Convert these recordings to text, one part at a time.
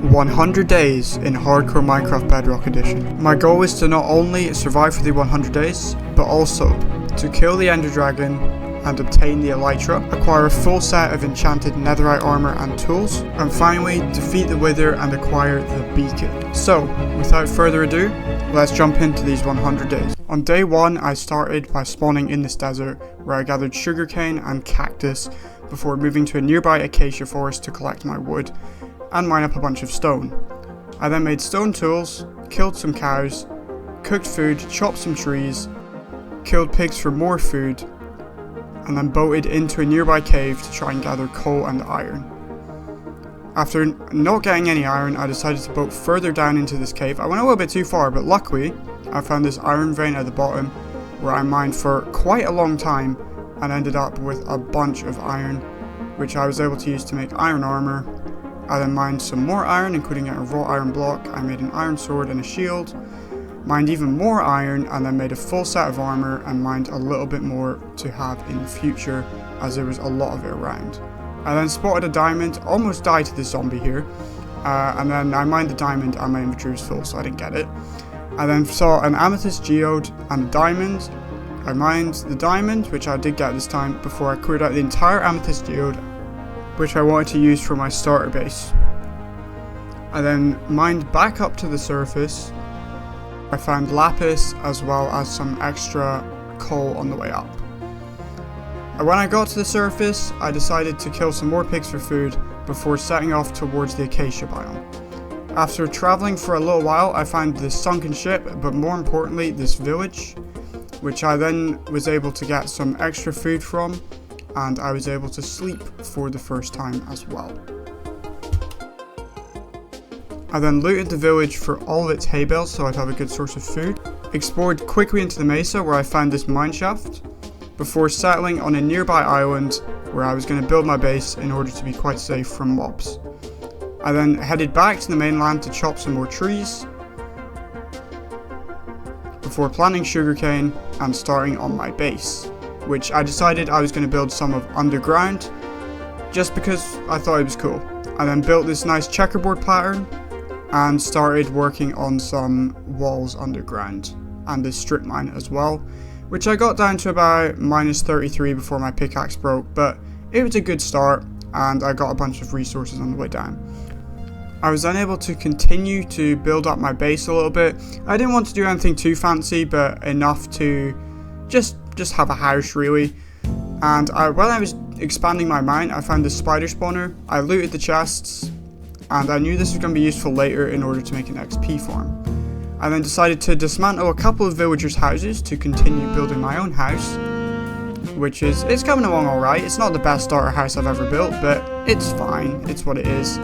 100 days in Hardcore Minecraft Bedrock Edition. My goal is to not only survive for the 100 days, but also to kill the Ender Dragon and obtain the Elytra, acquire a full set of enchanted netherite armor and tools, and finally defeat the Wither and acquire the beacon. So, without further ado, let's jump into these 100 days. On day 1, I started by spawning in this desert, where I gathered sugarcane and cactus before moving to a nearby acacia forest to collect my wood and mine up a bunch of stone. I then made stone tools, killed some cows, cooked food, chopped some trees, killed pigs for more food, and then boated into a nearby cave to try and gather coal and iron. After not getting any iron, I decided to boat further down into this cave. I went a little bit too far, but luckily I found this iron vein at the bottom where I mined for quite a long time and ended up with a bunch of iron, which I was able to use to make iron armor. I then mined some more iron, including a raw iron block. I made an iron sword and a shield, mined even more iron, and then made a full set of armor and mined a little bit more to have in the future, as there was a lot of it around. I then spotted a diamond, almost died to this zombie here, and then I mined the diamond and my inventory was full, so I didn't get it. I then saw an amethyst geode and a diamond. I mined the diamond, which I did get this time, before I cleared out the entire amethyst geode, which I wanted to use for my starter base. I then mined back up to the surface. I found lapis as well as some extra coal on the way up. And when I got to the surface, I decided to kill some more pigs for food before setting off towards the acacia biome. After traveling for a little while, I found this sunken ship, but more importantly this village, which I then was able to get some extra food from, and I was able to sleep for the first time as well. I then looted the village for all of its hay bales so I'd have a good source of food, explored quickly into the mesa where I found this mine shaft, before settling on a nearby island where I was going to build my base in order to be quite safe from mobs. I then headed back to the mainland to chop some more trees, before planting sugarcane and starting on my base, which I decided I was going to build some of underground, just because I thought it was cool. I then built this nice checkerboard pattern, and started working on some walls underground, and this strip mine as well, which I got down to about -33 before my pickaxe broke, but it was a good start, and I got a bunch of resources on the way down. I was then able to continue to build up my base a little bit. I didn't want to do anything too fancy, but enough to just have a house really. And when I was expanding my mine, I found this spider spawner. I looted the chests, and I knew this was going to be useful later in order to make an XP farm. I then decided to dismantle a couple of villagers' houses to continue building my own house, which it's coming along alright. It's not the best starter house I've ever built, but it's fine, it's what it is.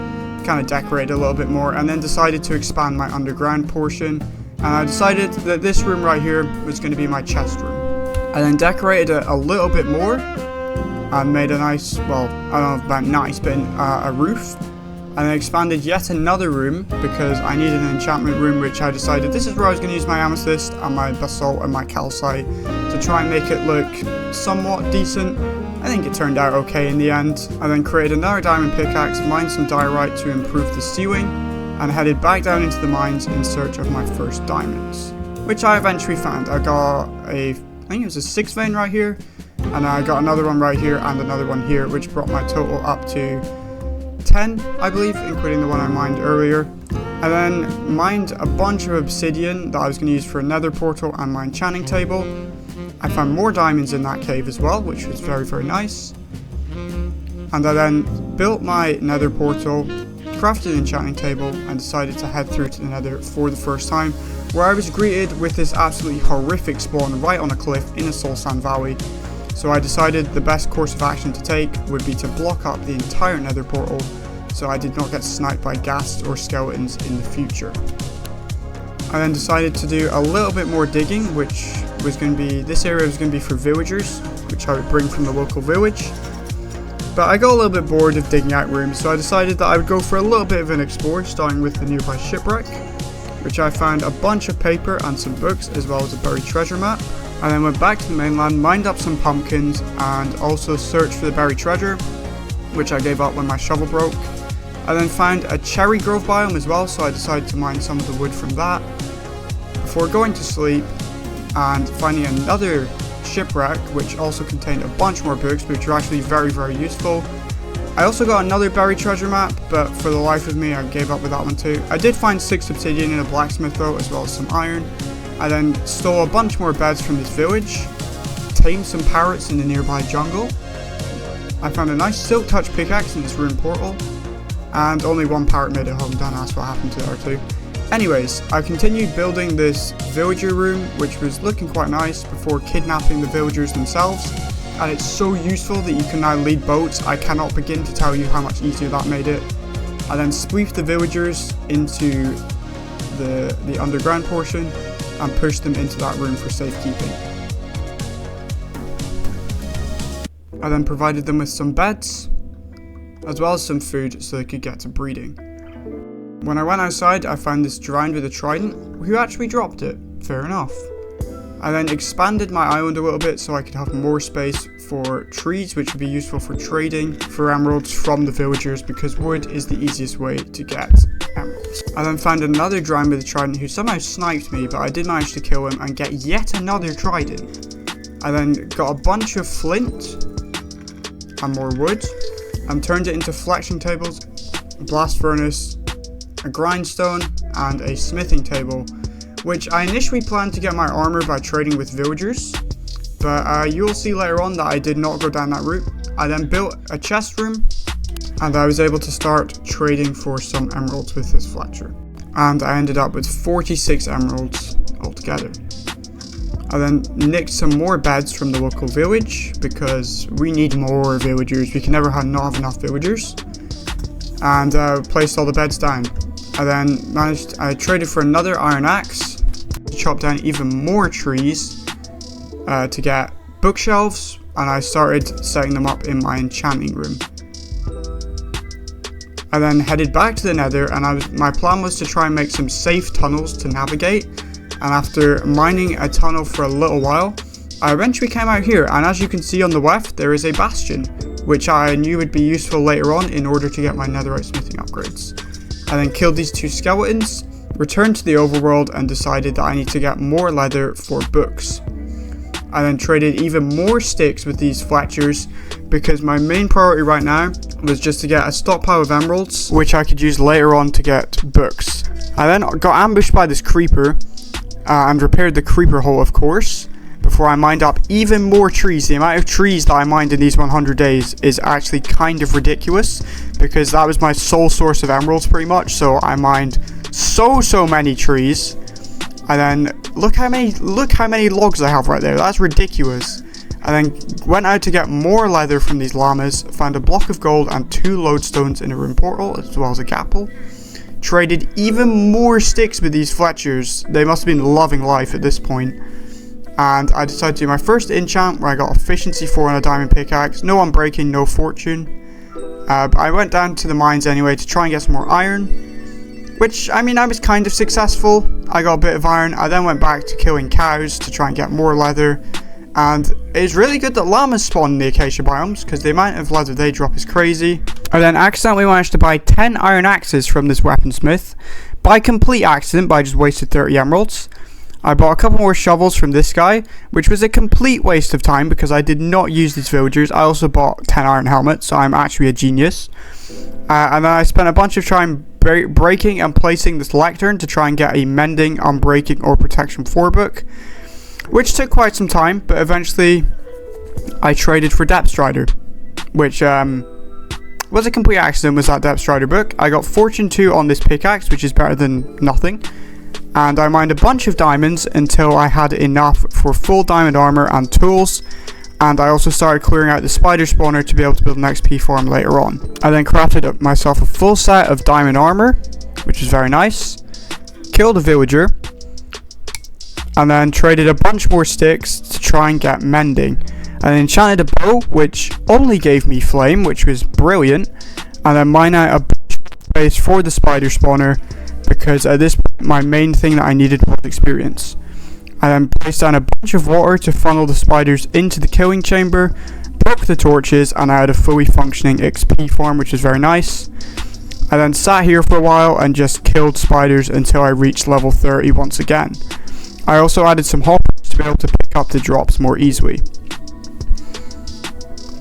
Kind of decorated a little bit more, and then decided to expand my underground portion, and I decided that this room right here was going to be my chest room. I then decorated it a little bit more, and made a nice, well, I don't know about nice, but a roof. And then expanded yet another room because I needed an enchantment room, which I decided this is where I was going to use my amethyst and my basalt and my calcite to try and make it look somewhat decent. I think it turned out okay in the end. I then created another diamond pickaxe, mined some diorite to improve the ceiling, and headed back down into the mines in search of my first diamonds, which I eventually found. I got I think it was a 6 vein right here, and I got another one right here and another one here, which brought my total up to 10, I believe, including the one I mined earlier. I then mined a bunch of obsidian that I was going to use for a nether portal and my enchanting table. I found more diamonds in that cave as well, which was very, very nice. And I then built my nether portal, crafted an enchanting table, and decided to head through to the nether for the first time, where I was greeted with this absolutely horrific spawn right on a cliff in a soul sand valley. So I decided the best course of action to take would be to block up the entire nether portal so I did not get sniped by ghasts or skeletons in the future. I then decided to do a little bit more digging, which was going to be, this area was going to be for villagers, which I would bring from the local village. But I got a little bit bored of digging out rooms, so I decided that I would go for a little bit of an explore, starting with the nearby shipwreck, which I found a bunch of paper and some books, as well as a buried treasure map. I then went back to the mainland, mined up some pumpkins, and also searched for the buried treasure, which I gave up when my shovel broke. I then found a cherry grove biome as well, so I decided to mine some of the wood from that before going to sleep and finding another shipwreck which also contained a bunch more books which were actually very useful. I also got another buried treasure map, but for the life of me I gave up with that one too. I did find 6 obsidian in a blacksmith though, as well as some iron. I then stole a bunch more beds from this village, tamed some parrots in the nearby jungle. I found a nice silk touch pickaxe in this ruined portal, and only one parrot made it home. Don't ask what happened to the other two. Anyways, I continued building this villager room, which was looking quite nice, before kidnapping the villagers themselves. And it's so useful that you can now lead boats. I cannot begin to tell you how much easier that made it. I then spleefed the villagers into the underground portion and pushed them into that room for safekeeping. I then provided them with some beds, as well as some food so they could get to breeding. When I went outside, I found this drowned with a trident, who actually dropped it. Fair enough. I then expanded my island a little bit so I could have more space for trees, which would be useful for trading for emeralds from the villagers, because wood is the easiest way to get emeralds. I then found another drowned with a trident who somehow sniped me, but I did manage to kill him and get yet another trident. I then got a bunch of flint and more wood and turned it into flexing tables, a blast furnace, a grindstone, and a smithing table, which I initially planned to get my armor by trading with villagers, but you'll see later on that I did not go down that route. I then built a chest room, and I was able to start trading for some emeralds with this Fletcher, and I ended up with 46 emeralds altogether. I then nicked some more beds from the local village, because we need more villagers. We can never not have enough villagers, and placed all the beds down. I traded for another iron axe to chop down even more trees to get bookshelves, and I started setting them up in my enchanting room. I then headed back to the nether, and my plan was to try and make some safe tunnels to navigate, and after mining a tunnel for a little while, I eventually came out here, and as you can see on the left there is a bastion, which I knew would be useful later on in order to get my netherite smithing upgrades. I then killed these 2 skeletons, returned to the overworld, and decided that I need to get more leather for books. I then traded even more sticks with these Fletchers, because my main priority right now was just to get a stockpile of emeralds, which I could use later on to get books. I then got ambushed by this creeper, and repaired the creeper hole, of course, before I mined up even more trees. The amount of trees that I mined in these 100 days is actually kind of ridiculous, because that was my sole source of emeralds pretty much, so I mined so many trees. And then look how many logs I have right there. That's ridiculous. I then went out to get more leather from these llamas, found a block of gold and 2 lodestones in a ruined portal, as well as a gapple. Traded even more sticks with these Fletchers. They must have been loving life at this point. And I decided to do my first enchant, where I got efficiency 4 on a diamond pickaxe. No unbreaking, no fortune. But I went down to the mines anyway to try and get some more iron, which, I mean, I was kind of successful. I got a bit of iron. I then went back to killing cows to try and get more leather, and it's really good that llamas spawn in the acacia biomes, because the amount of leather they drop is crazy. I then accidentally managed to buy 10 iron axes from this weaponsmith, by complete accident, but I just wasted 30 emeralds. I bought a couple more shovels from this guy, which was a complete waste of time because I did not use these villagers. I also bought 10 iron helmets, so I'm actually a genius. And then I spent a bunch of time breaking and placing this lectern to try and get a mending, unbreaking, or protection 4 book, which took quite some time, but eventually I traded for Depth Strider, which was a complete accident, was that Depth Strider book. I got Fortune 2 on this pickaxe, which is better than nothing. And I mined a bunch of diamonds until I had enough for full diamond armor and tools, and I also started clearing out the spider spawner to be able to build an XP farm later on. I then crafted up myself a full set of diamond armor, which was very nice, killed a villager, and then traded a bunch more sticks to try and get mending. And enchanted a bow, which only gave me flame, which was brilliant, and then mined out a bunch of space for the spider spawner, because at this point my main thing that I needed was experience. I then placed down a bunch of water to funnel the spiders into the killing chamber, broke the torches, and I had a fully functioning XP farm, which is very nice. I then sat here for a while and just killed spiders until I reached level 30 once again. I also added some hoppers to be able to pick up the drops more easily.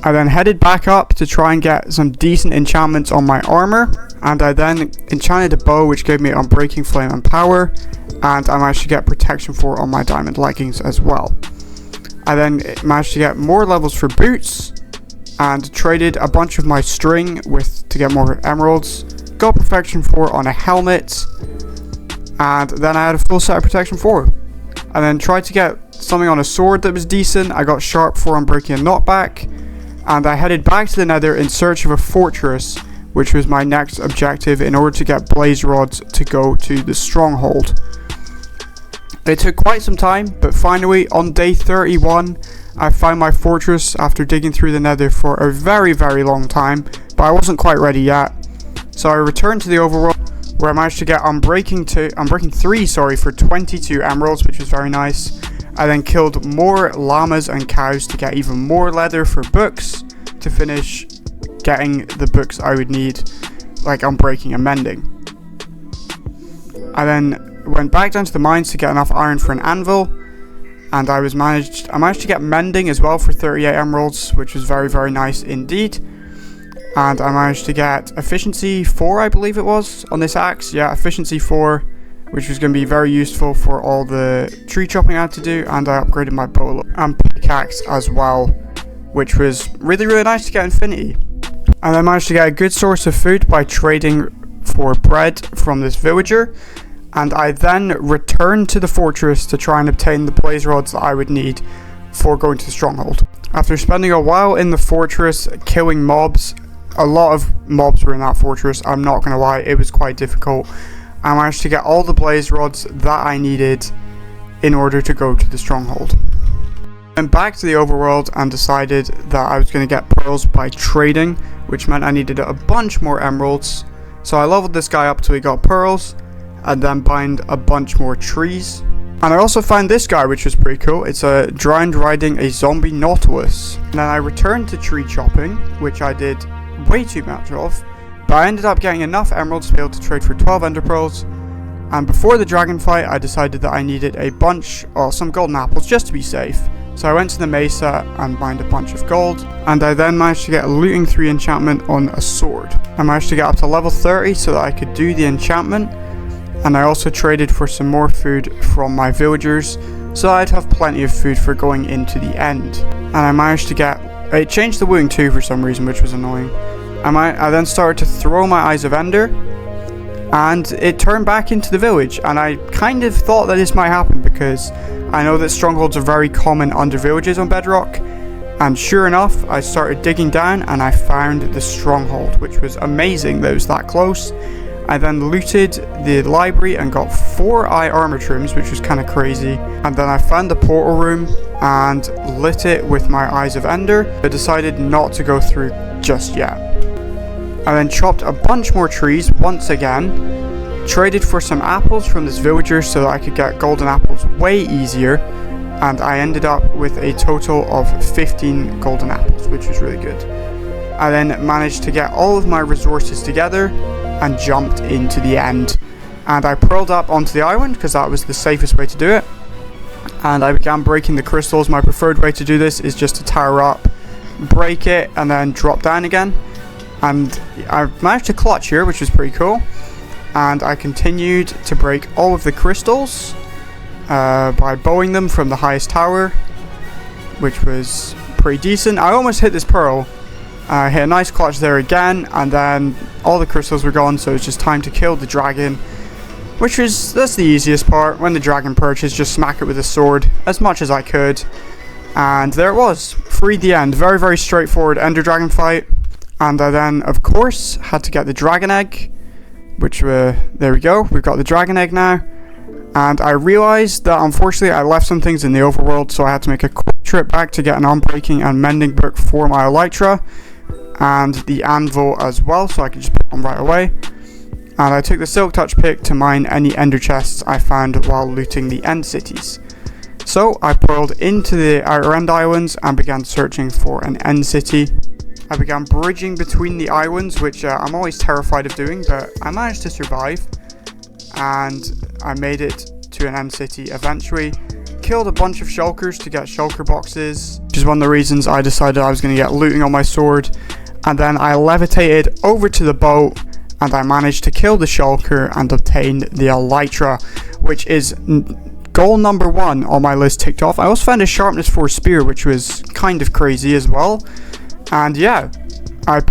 I then headed back up to try and get some decent enchantments on my armor, and I then enchanted a bow which gave me Unbreaking Flame and Power, and I managed to get Protection 4 on my diamond leggings as well. I then managed to get more levels for boots, and traded a bunch of my string to get more emeralds, got Protection 4 on a helmet, and then I had a full set of Protection 4. I then tried to get something on a sword that was decent. I got Sharp 4 Unbreaking and Knockback, and I headed back to the Nether in search of a fortress, which was my next objective in order to get blaze rods to go to the stronghold. It took quite some time, but finally on day 31 I found my fortress after digging through the Nether for a very long time, but I wasn't quite ready yet. So I returned to the overworld, where I managed to get Unbreaking 3 for 22 emeralds, which was very nice. I then killed more llamas and cows to get even more leather for books, to finish getting the books I would need, like Unbreaking and Mending. I then went back down to the mines to get enough iron for an anvil, and I managed to get Mending as well for 38 emeralds, which was very nice indeed. And I managed to get Efficiency 4, I believe it was, on this axe. Yeah, Efficiency 4, which was going to be very useful for all the tree chopping I had to do, and I upgraded my bow and pickaxe as well, which was really nice to get Infinity. And I managed to get a good source of food by trading for bread from this villager, and I then returned to the fortress to try and obtain the blaze rods that I would need for going to the stronghold. After spending a while in the fortress killing mobs, a lot of mobs were in that fortress, I'm not going to lie, it was quite difficult. I managed to get all the blaze rods that I needed in order to go to the stronghold. I went back to the overworld and decided that I was going to get pearls by trading, which meant I needed a bunch more emeralds. So I leveled this guy up till he got pearls, and then bind a bunch more trees. And I also found this guy, which was pretty cool. It's a drowned riding a zombie nautilus. And then I returned to tree chopping, which I did way too much of, but I ended up getting enough emeralds to be able to trade for 12 ender pearls. And before the dragon fight, I decided that I needed some golden apples just to be safe. So I went to the mesa and mined a bunch of gold, and I then managed to get a looting 3 enchantment on a sword. I managed to get up to level 30 so that I could do the enchantment, and I also traded for some more food from my villagers so I'd have plenty of food for going into the end. And I managed to it changed the wooing 2 for some reason, which was annoying. I then started to throw my Eyes of Ender, and it turned back into the village, and I kind of thought that this might happen because I know that strongholds are very common under villages on Bedrock, and sure enough, I started digging down and I found the stronghold, which was amazing that it was that close. I then looted the library and got 4 eye armor trims, which was kind of crazy, and then I found the portal room and lit it with my Eyes of Ender, but decided not to go through just yet. I then chopped a bunch more trees once again, traded for some apples from this villager so that I could get golden apples way easier, and I ended up with a total of 15 golden apples, which was really good. I then managed to get all of my resources together and jumped into the end, and I pearled up onto the island because that was the safest way to do it, and I began breaking the crystals. My preferred way to do this is just to tower up, break it, and then drop down again. And I managed to clutch here, which was pretty cool. And I continued to break all of the crystals by bowing them from the highest tower, which was pretty decent. I almost hit this pearl. I hit a nice clutch there again, and then all the crystals were gone, so it's just time to kill the dragon, that's the easiest part. When the dragon perches, just smack it with a sword as much as I could. And there it was. Freed the end. Very straightforward ender dragon fight. And I then, of course, had to get the dragon egg, there we go, we've got the dragon egg now. And I realised that unfortunately I left some things in the overworld, so I had to make a quick trip back to get an Unbreaking and Mending book for my elytra, and the anvil as well, so I could just put them right away. And I took the silk touch pick to mine any ender chests I found while looting the end cities. So I pearled into the outer end islands and began searching for an end city. I began bridging between the islands, which I'm always terrified of doing, but I managed to survive. And I made it to an end city eventually. Killed a bunch of shulkers to get shulker boxes, which is one of the reasons I decided I was going to get looting on my sword. And then I levitated over to the boat, and I managed to kill the shulker and obtain the elytra, which is goal number 1 on my list ticked off. I also found a sharpness 4 spear, which was kind of crazy as well. And yeah, I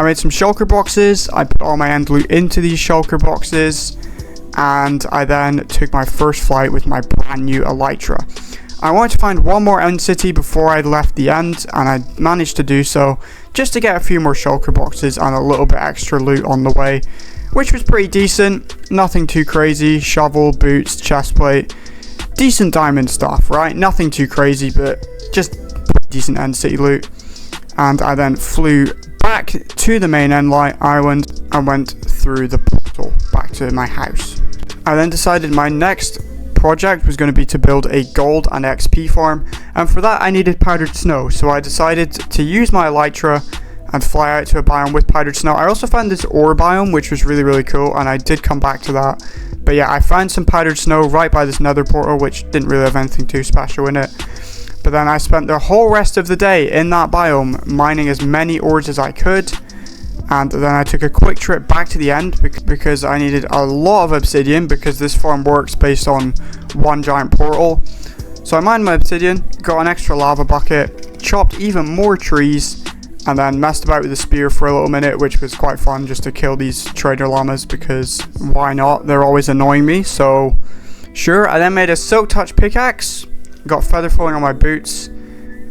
made some shulker boxes. I put all my end loot into these shulker boxes, and I then took my first flight with my brand new elytra. I wanted to find one more end city before I left the end, and I managed to do so, just to get a few more shulker boxes and a little bit extra loot on the way, which was pretty decent. Nothing too crazy. Shovel, boots, chestplate, decent diamond stuff, right? Nothing too crazy, but just decent end city loot. And I then flew back to the main island and went through the portal back to my house. I then decided my next project was going to be to build a gold and XP farm, and for that I needed powdered snow, so I decided to use my elytra and fly out to a biome with powdered snow. I also found this ore biome, which was really cool, and I did come back to that. But yeah, I found some powdered snow right by this nether portal, which didn't really have anything too special in it. But then I spent the whole rest of the day in that biome mining as many ores as I could, and then I took a quick trip back to the end because I needed a lot of obsidian, because this farm works based on one giant portal. So I mined my obsidian, got an extra lava bucket, chopped even more trees, and then messed about with the spear for a little minute, which was quite fun, just to kill these trader llamas, because why not? They're always annoying me, so sure. I then made a silk touch pickaxe, got feather falling on my boots,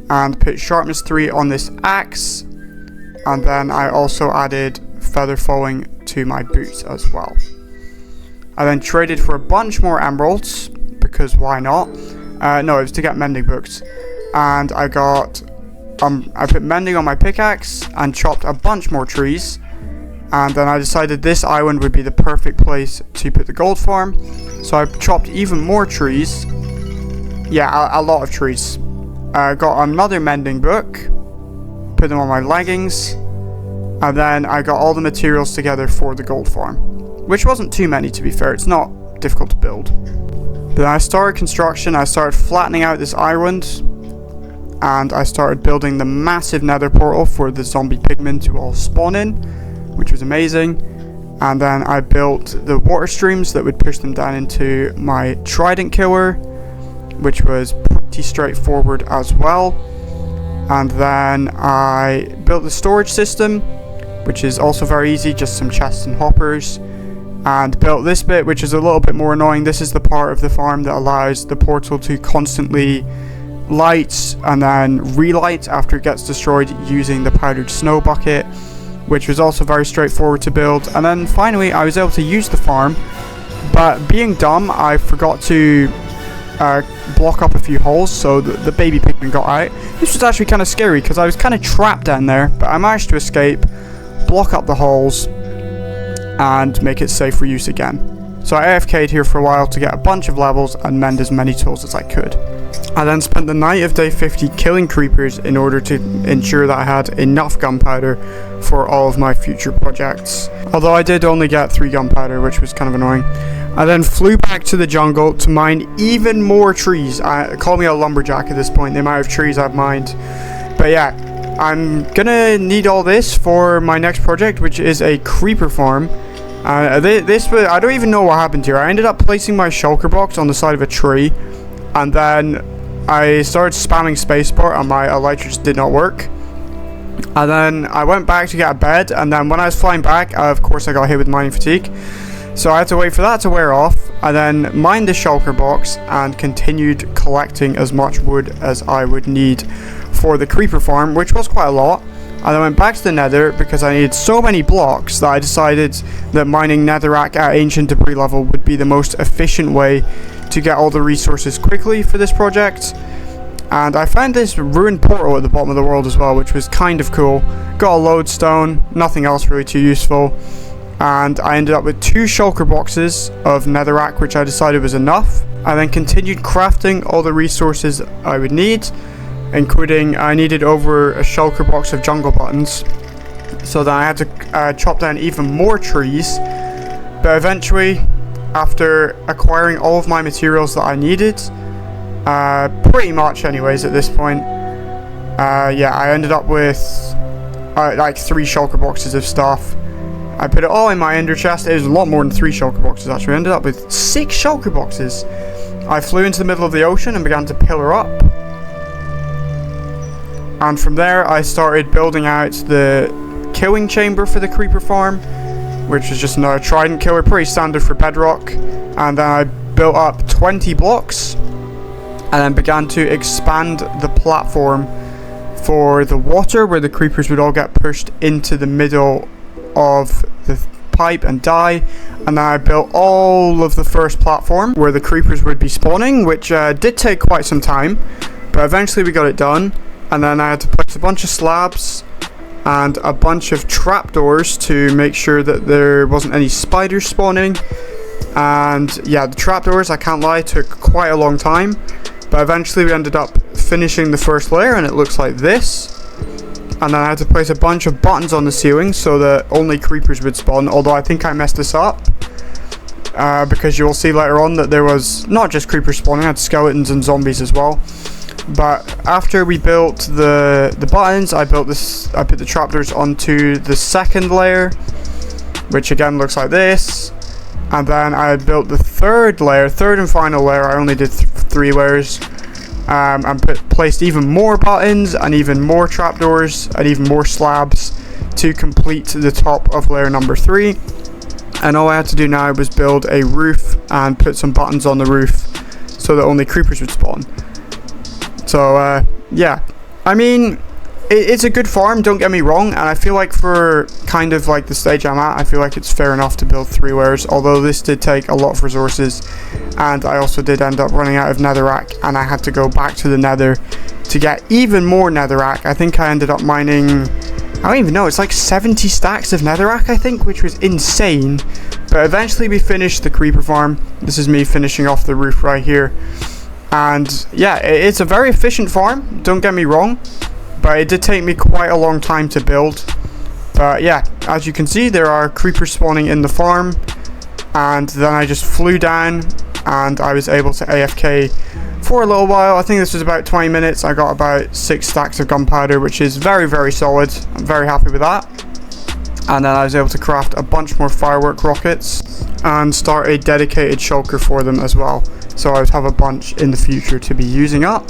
and put sharpness 3 on this axe, and then I also added feather falling to my boots as well. I then traded for a bunch more emeralds, because why not? No, it was to get mending books, and I put mending on my pickaxe and chopped a bunch more trees, and then I decided this island would be the perfect place to put the gold farm, so I chopped even more trees. Yeah, a lot of trees. I got another mending book, put them on my leggings, and then I got all the materials together for the gold farm, which wasn't too many, to be fair. It's not difficult to build. Then I started construction. I started flattening out this island, and I started building the massive nether portal for the zombie pigmen to all spawn in, which was amazing. And then I built the water streams that would push them down into my trident killer, which was pretty straightforward as well. And then I built the storage system, which is also very easy, just some chests and hoppers. And built this bit, which is a little bit more annoying. This is the part of the farm that allows the portal to constantly light and then relight after it gets destroyed using the powdered snow bucket, which was also very straightforward to build. And then finally I was able to use the farm, but being dumb, I forgot to block up a few holes, so the baby pigmen got out. This was actually kind of scary because I was kind of trapped down there, but I managed to escape, block up the holes, and make it safe for use again. So I AFK'd here for a while to get a bunch of levels and mend as many tools as I could. I then spent the night of day 50 killing creepers in order to ensure that I had enough gunpowder for all of my future projects. Although I did only get 3 gunpowder, which was kind of annoying. I then flew back to the jungle to mine even more trees. Call me a lumberjack at this point, the amount of trees I've mined. But yeah, I'm gonna need all this for my next project, which is a creeper farm. I don't even know what happened here. I ended up placing my shulker box on the side of a tree, and then I started spamming spacebar and my elytra just did not work. And then I went back to get a bed, and then when I was flying back, of course I got hit with mining fatigue. So I had to wait for that to wear off. I then mined the shulker box and continued collecting as much wood as I would need for the creeper farm, which was quite a lot. And I went back to the nether because I needed so many blocks that I decided that mining netherrack at ancient debris level would be the most efficient way to get all the resources quickly for this project. And I found this ruined portal at the bottom of the world as well, which was kind of cool. Got a lodestone, nothing else really too useful. And I ended up with 2 shulker boxes of netherrack, which I decided was enough. I then continued crafting all the resources I would need. including I needed over a shulker box of jungle buttons. So then I had to chop down even more trees. But eventually, after acquiring all of my materials that I needed, pretty much anyways at this point, yeah, I ended up with like 3 shulker boxes of stuff. I put it all in my ender chest. It was a lot more than 3 shulker boxes actually. I ended up with 6 shulker boxes. I flew into the middle of the ocean and began to pillar up. And from there I started building out the killing chamber for the creeper farm, which was just another trident killer, pretty standard for Bedrock. And then I built up 20 blocks and then began to expand the platform for the water, where the creepers would all get pushed into the middle of the pipe and die. And then I built all of the first platform where the creepers would be spawning, which did take quite some time, but eventually we got it done. And then I had to place a bunch of slabs and a bunch of trapdoors to make sure that there wasn't any spiders spawning. And yeah, the trapdoors, I can't lie, took quite a long time, but eventually we ended up finishing the first layer and it looks like this. And then I had to place a bunch of buttons on the ceiling so that only creepers would spawn, although I think I messed this up, because you'll see later on that there was not just creepers spawning, I had skeletons and zombies as well. But after we built the buttons, I put the trapdoors onto the second layer, which again looks like this. And then I built the third and final layer. I only did 3 layers, and placed even more buttons and even more trapdoors and even more slabs to complete the top of layer number 3. And all I had to do now was build a roof and put some buttons on the roof so that only creepers would spawn. So yeah, I mean, it's a good farm, don't get me wrong, and I feel like for kind of like the stage I'm at, I feel like it's fair enough to build 3 layers, although this did take a lot of resources, and I also did end up running out of netherrack, and I had to go back to the nether to get even more netherrack. I think I ended up mining, I don't even know, it's like 70 stacks of netherrack, I think, which was insane. But eventually we finished the creeper farm. This is me finishing off the roof right here. And yeah, it's a very efficient farm, don't get me wrong, but it did take me quite a long time to build. But yeah, as you can see, there are creepers spawning in the farm, and then I just flew down and I was able to AFK for a little while. I think this was about 20 minutes. I got about 6 stacks of gunpowder, which is very, very solid. I'm very happy with that. And then I was able to craft a bunch more firework rockets and start a dedicated shulker for them as well. So I would have a bunch in the future to be using up.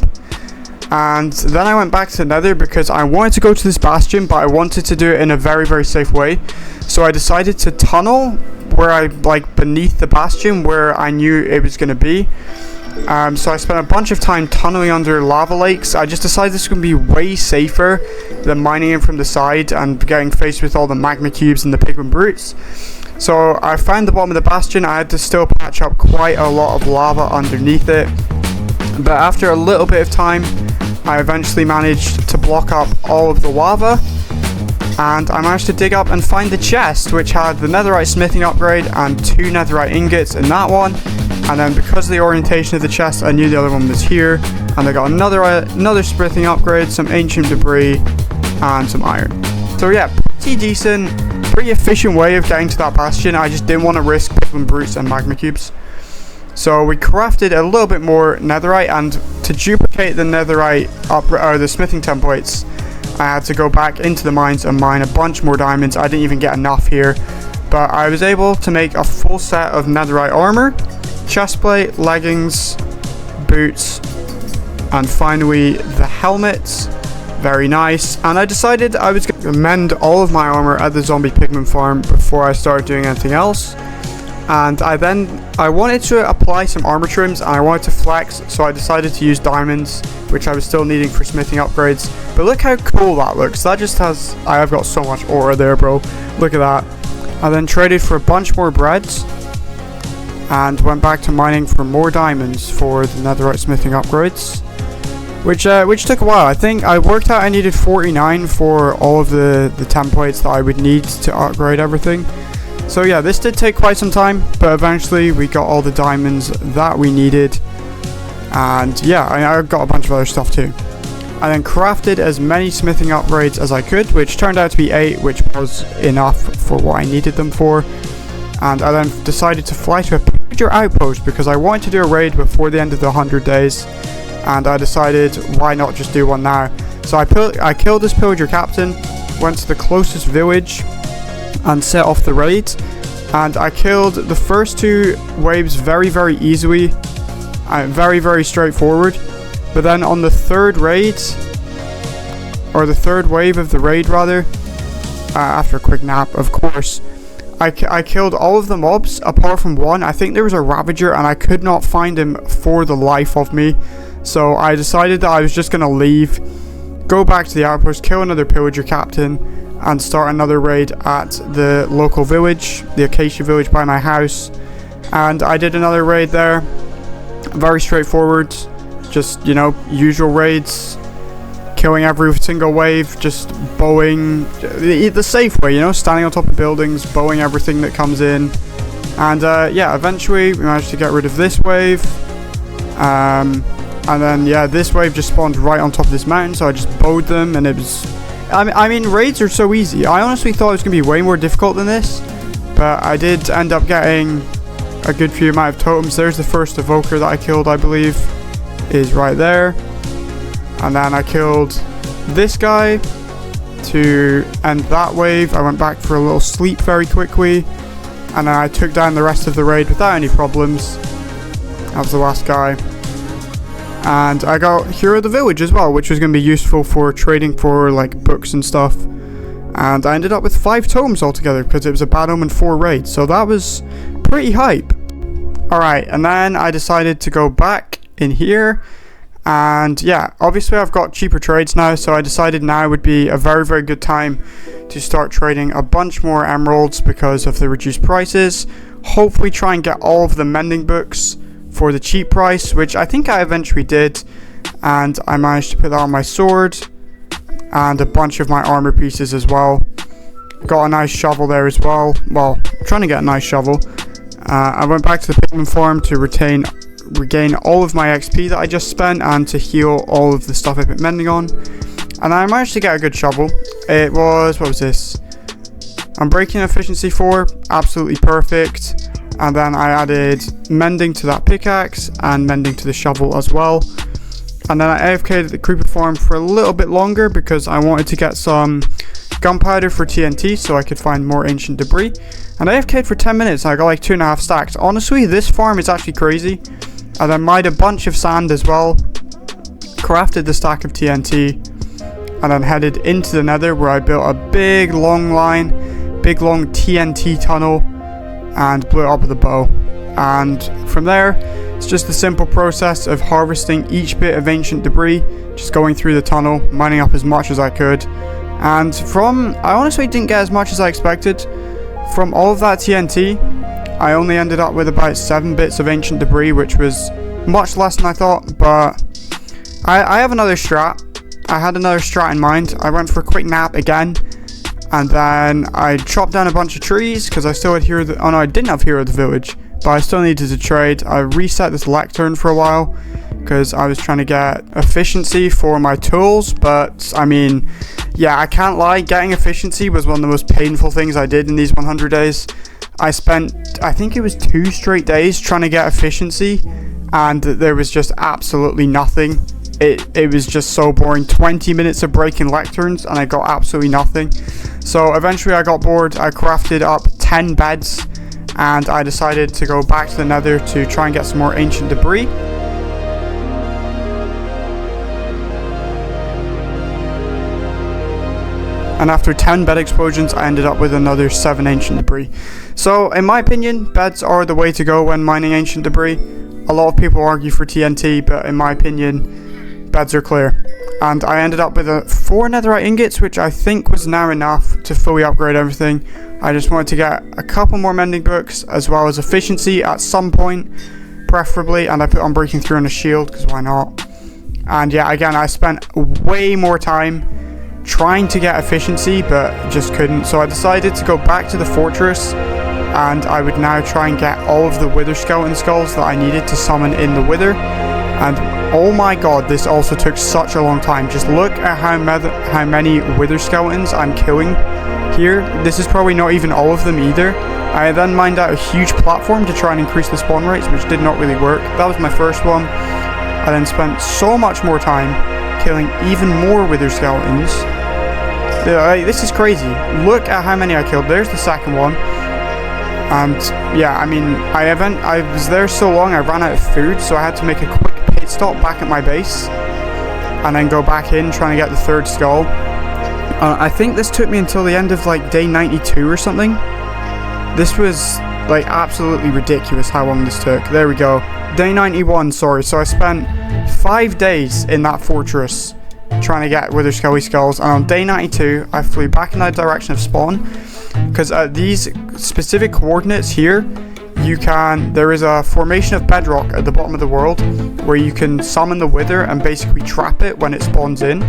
And then I went back to the nether because I wanted to go to this bastion, but I wanted to do it in a very, very safe way. So I decided to tunnel where beneath the bastion where I knew it was going to be. So I spent a bunch of time tunneling under lava lakes. I just decided this was going to be way safer than mining in from the side and getting faced with all the magma cubes and the pigment brutes. So I found the bottom of the bastion. I had to still patch up quite a lot of lava underneath it, but after a little bit of time I eventually managed to block up all of the lava, and I managed to dig up and find the chest, which had the netherite smithing upgrade and 2 netherite ingots in that one. And then because of the orientation of the chest, I knew the other one was here, and I got another smithing upgrade, some ancient debris and some iron. So yeah, pretty decent, pretty efficient way of getting to that bastion. I just didn't want to risk pigment brutes and magma cubes. So we crafted a little bit more netherite, and to duplicate the netherite the smithing templates, I had to go back into the mines and mine a bunch more diamonds. I didn't even get enough here, but I was able to make a full set of netherite armor, chestplate, leggings, boots, and finally the helmet. Very nice. And I decided I was going to mend all of my armor at the zombie pigment farm before I started doing anything else. And I wanted to apply some armor trims and I wanted to flex, so I decided to use diamonds, which I was still needing for smithing upgrades. But look how cool that looks. That just has, I have got so much aura there, bro. Look at that. I then traded for a bunch more breads and went back to mining for more diamonds for the netherite smithing upgrades, which took a while. I think I worked out I needed 49 for all of the templates that I would need to upgrade everything. So yeah, this did take quite some time, but eventually we got all the diamonds that we needed. And yeah, I got a bunch of other stuff too. I then crafted as many smithing upgrades as I could, which turned out to be 8, which was enough for what I needed them for. And I then decided to fly to a pillager outpost because I wanted to do a raid before the end of the 100 days. And I decided, why not just do one now? So I killed this pillager captain, went to the closest village, and set off the raid. And I killed the first 2 waves very, very easily. Very, very straightforward. But then on the third raid, or the third wave of the raid rather, after a quick nap, of course, I killed all of the mobs apart from one. I think there was a Ravager and I could not find him for the life of me. So I decided that I was just going to leave, go back to the outpost, kill another pillager captain, and start another raid at the local village, the Acacia village by my house. And I did another raid there. Very straightforward. Just, you know, usual raids. Killing every single wave, just bowing the safe way, you know, standing on top of buildings, bowing everything that comes in. And yeah, eventually we managed to get rid of this wave. And then yeah, this wave just spawned right on top of this mountain, so I just bowed them, and it was... I mean, raids are so easy. I honestly thought it was going to be way more difficult than this, but I did end up getting a good few amount of totems. There's the first evoker that I killed, I believe, is right there. And then I killed this guy to end that wave. I went back for a little sleep very quickly, and then I took down the rest of the raid without any problems. That was the last guy. And I got Hero of the Village as well, which was going to be useful for trading for like books and stuff. And I ended up with 5 totems altogether because it was a Bad Omen 4 raid, so that was pretty hype. Alright, and then I decided to go back in here. And yeah, obviously I've got cheaper trades now, so I decided now would be a very, very good time to start trading a bunch more emeralds because of the reduced prices. Hopefully try and get all of the mending books for the cheap price, which I think I eventually did. And I managed to put that on my sword and a bunch of my armor pieces as well. Got a nice shovel there as well. Well, I'm trying to get a nice shovel. I went back to the pigment farm to regain all of my XP that I just spent and to heal all of the stuff I put mending on. And I managed to get a good shovel. It was, what was this? Unbreaking efficiency 4, absolutely perfect. And then I added mending to that pickaxe and mending to the shovel as well. And then I AFK'd at the creeper farm for a little bit longer because I wanted to get some gunpowder for TNT so I could find more ancient debris. And I AFK'd for 10 minutes and I got like 2.5 stacks. Honestly, this farm is actually crazy. And then mined a bunch of sand as well, crafted the stack of TNT, and then headed into the nether where I built a big long TNT tunnel and blew it up with a bow. And from there, it's just the simple process of harvesting each bit of ancient debris, just going through the tunnel, mining up as much as I could. And I honestly didn't get as much as I expected. From all of that TNT, I only ended up with about 7 bits of ancient debris, which was much less than I thought, but I have another strat. I had another strat in mind. I went for a quick nap again, and then I chopped down a bunch of trees, because I still had Hero of the... Oh no, I didn't have Hero of the Village, but I still needed to trade. I reset this lectern for a while, because I was trying to get efficiency for my tools, but I mean, yeah, I can't lie, getting efficiency was one of the most painful things I did in these 100 days. I spent, I think it was 2 straight days trying to get efficiency, and there was just absolutely nothing. It was just so boring. 20 minutes of breaking lecterns and I got absolutely nothing. So eventually I got bored. I crafted up 10 beds and I decided to go back to the nether to try and get some more ancient debris. And after 10 bed explosions, I ended up with another 7 ancient debris. So, in my opinion, beds are the way to go when mining ancient debris. A lot of people argue for TNT, but in my opinion, beds are clear. And I ended up with 4 netherite ingots, which I think was now enough to fully upgrade everything. I just wanted to get a couple more mending books, as well as efficiency at some point, preferably. And I put on breaking through on a shield, because why not? And yeah, again, I spent way more time trying to get efficiency, but just couldn't. So I decided to go back to the fortress, and I would now try and get all of the wither skeleton skulls that I needed to summon in the wither. And oh my god, this also took such a long time. Just look at how many wither skeletons I'm killing here. This is probably not even all of them either. I then mined out a huge platform to try and increase the spawn rates, which did not really work. That was my first one. I then spent so much more time killing even more wither skeletons. This is crazy. Look at how many I killed. There's the second one. And yeah, I mean, I was there so long I ran out of food, so I had to make a quick pit stop back at my base and then go back in trying to get the third skull. I think this took me until the end of like day 92 or something. This was like absolutely ridiculous how long this took. There we go. Day 91, sorry. So I spent 5 days in that fortress trying to get wither skelly skulls, and on day 92 I flew back in that direction of spawn, because at these specific coordinates here there is a formation of bedrock at the bottom of the world where you can summon the wither and basically trap it when it spawns in,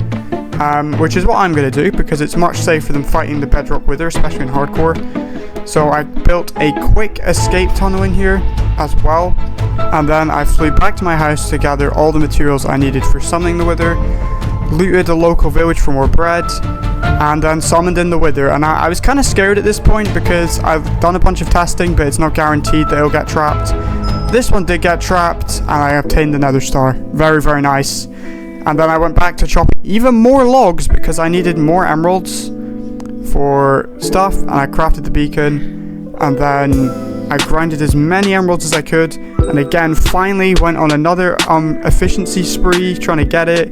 which is what I'm going to do because it's much safer than fighting the bedrock wither, especially in hardcore. So I built a quick escape tunnel in here as well, and then I flew back to my house to gather all the materials I needed for summoning the wither, looted a local village for more bread, and then summoned in the wither. And I was kind of scared at this point because I've done a bunch of testing, but it's not guaranteed that it'll get trapped. This one did get trapped, and I obtained the nether star. Very, very nice. And then I went back to chopping even more logs because I needed more emeralds for stuff, and I crafted the beacon, and then I grinded as many emeralds as I could, and again finally went on another efficiency spree trying to get it.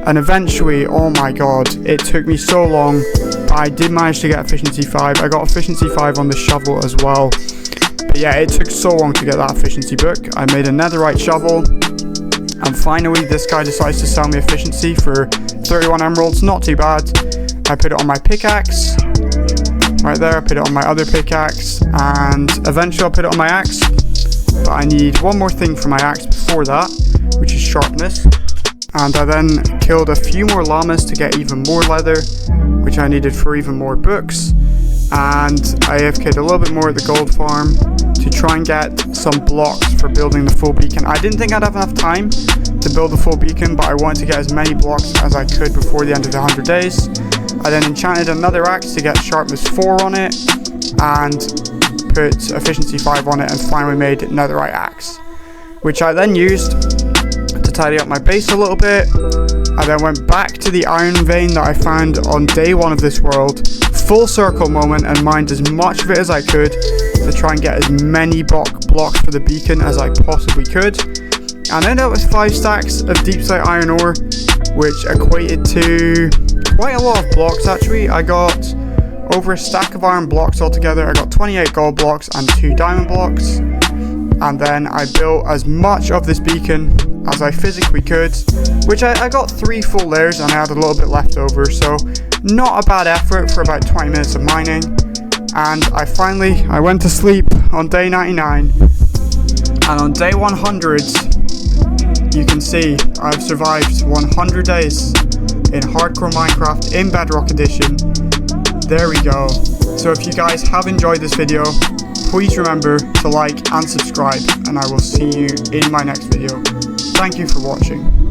And eventually, oh my god, it took me so long, but I did manage to get efficiency 5. I got efficiency 5 on the shovel as well. But yeah, it took so long to get that efficiency book. I made a netherite shovel, and finally this guy decides to sell me efficiency for 31 emeralds. Not too bad. I put it on my pickaxe. Right there, I put it on my other pickaxe, and eventually I'll put it on my axe. But I need one more thing for my axe before that, which is sharpness. And I then killed a few more llamas to get even more leather, which I needed for even more books. And I AFK'd a little bit more at the gold farm to try and get some blocks for building the full beacon. I didn't think I'd have enough time to build the full beacon, but I wanted to get as many blocks as I could before the end of the 100 days. I then enchanted another axe to get sharpness 4 on it, and put efficiency 5 on it, and finally made netherite axe, which I then used to tidy up my base a little bit. I then went back to the iron vein that I found on day 1 of this world, full circle moment, and mined as much of it as I could to try and get as many blocks for the beacon as I possibly could. And ended up with 5 stacks of deep slate iron ore, which equated to quite a lot of blocks actually. I got over a stack of iron blocks altogether. I got 28 gold blocks and 2 diamond blocks. And then I built as much of this beacon as I physically could, which I got 3 full layers, and I had a little bit left over, so not a bad effort for about 20 minutes of mining. And I went to sleep on day 99, and on day 100 you can see I've survived 100 days in hardcore Minecraft in Bedrock edition. There we go. So if you guys have enjoyed this video, please remember to like and subscribe, and I will see you in my next video. Thank you for watching.